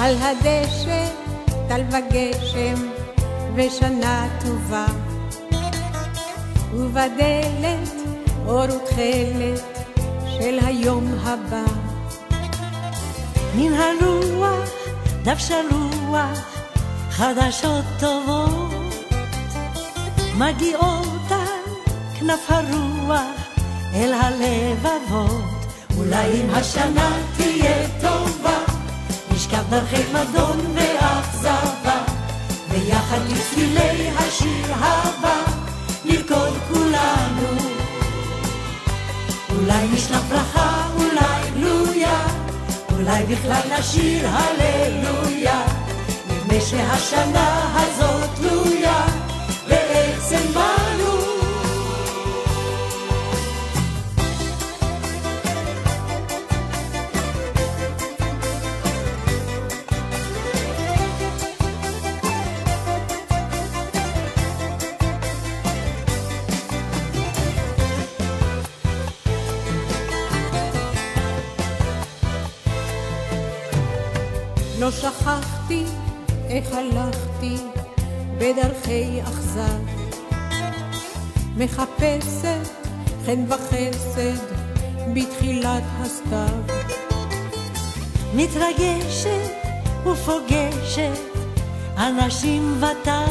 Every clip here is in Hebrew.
על הדשא טל וגשם ושנה טובה, ובדלת אור ותכלת של היום הבא. מן הרוח דף שלוח, חדשות טובות מגיעות על כנף הרוח אל הלבבות. אולי אם השנה תהיה טובה, נשכב דרכי מדון ואכזבה, ויחד לצלילי השיר הבא נרקוד כולנו. אולי נשלח ברכה, אולי גלויה, אולי בכלל נשיר הללויה. נדמה שהשנה הזאת תלויה בעצם בנו. לא שכחתי איך הלכתי בדרכי אכזב, מחפשת חן וחסד בתחילת הסתיו. מתרגשת ופוגשת אנשים וטף,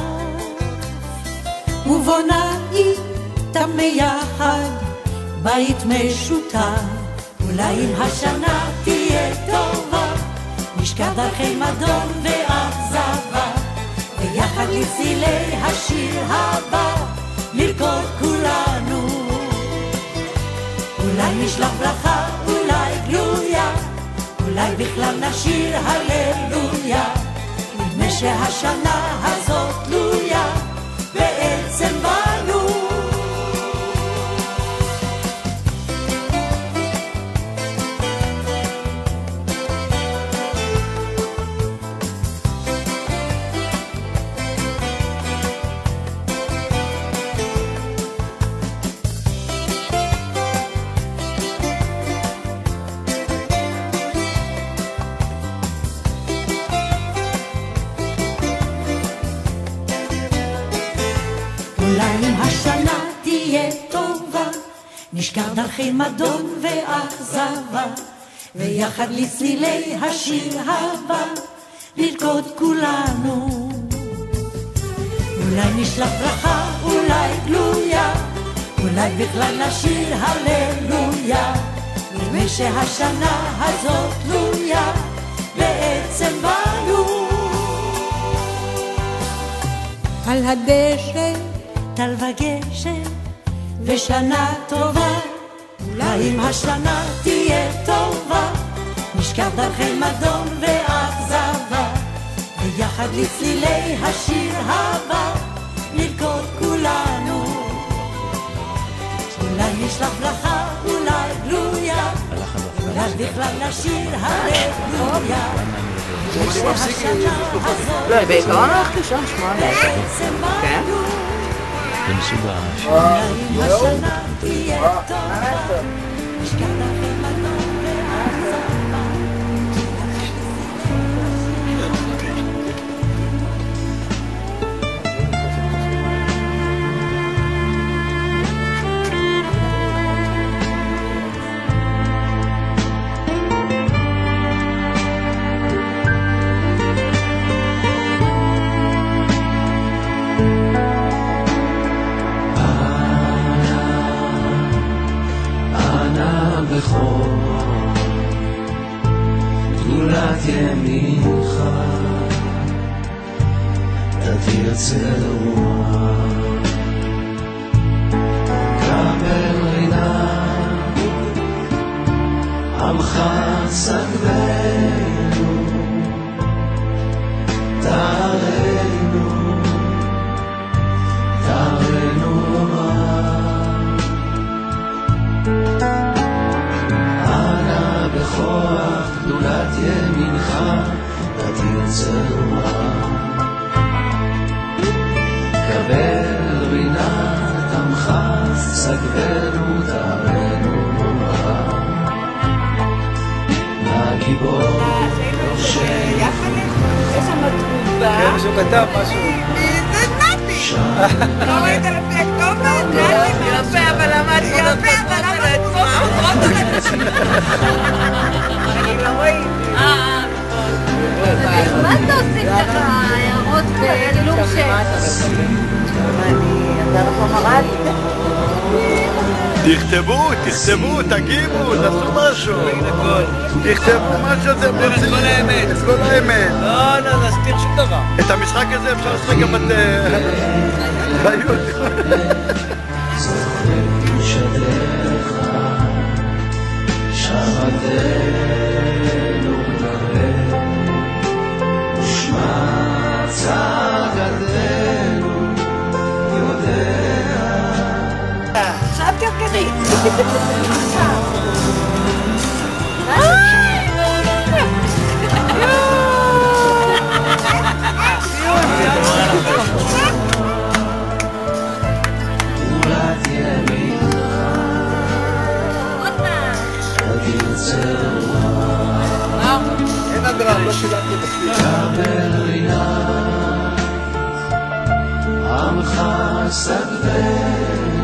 ובונה איתם ביחד בית משותף. אולי אם השנה תהיה טובה, נשכב דרכי מדון ואכזבה, ויחד לצלילי השיר הבא נרקוד כולנו. אולי נשלח ברכה, אולי גלויה, אולי בכלל נשיר הללויה. נדמה שהשנה הזאת תלויה בעצם בנו. נשכב דרכי מדון ואכזבה, ויחד לצלילי השיר הבא נרקוד כולנו. אולי נשלח ברכה, אולי גלויה, אולי בכלל נשיר הללויה. נדמה שהשנה הזאת תלויה בעצם בנו. על הדשא טל וגשם ושנה טובה. אולי אם השנה תהיה טובה, נשכב דרכי מדון ואכזבה, ויחד לצלילי השיר הבא נרקוד כולנו. אולי נשלח ברכה, אולי גלויה, אולי בכלל נשיר הללויה. ושהשנה הזאת לא, בעיקרון הלכתי שם שמונה. בעצם בנו. זה מסוג אולי השנה תהיה טובה, נשכב דרכי מדון ואכזבה. גדולת ימינך תתייצר רוח, קבל רינה עמך סגבנו, תערנו אנא בכוח גדולת ימינך תתייצר רוח, קבל רינת עמך סגבנו, תערנו נורא. הגיבור יושב כתב משהו. זה נתי! לא ראית לפי הכתובת? יפה, אבל למדתי יפה, אבל למדתי אני לא רואים. מה אתה עושים לך הערות בלוק ש... אתה לא מראה לי. תכתבו, תגיבו, תעשו משהו. תכתבו משהו, זה את כל האמת. לא נסתיר שום דבר. את המשחק הזה אפשר לשחק גם ביוטיוב. שבתנו נראה ושמע צעקתנו יודע עכשיו תרקדי. אורת ימין אין אדרם, לא שילמתי מספיק. קבל רינה עמך סגבנו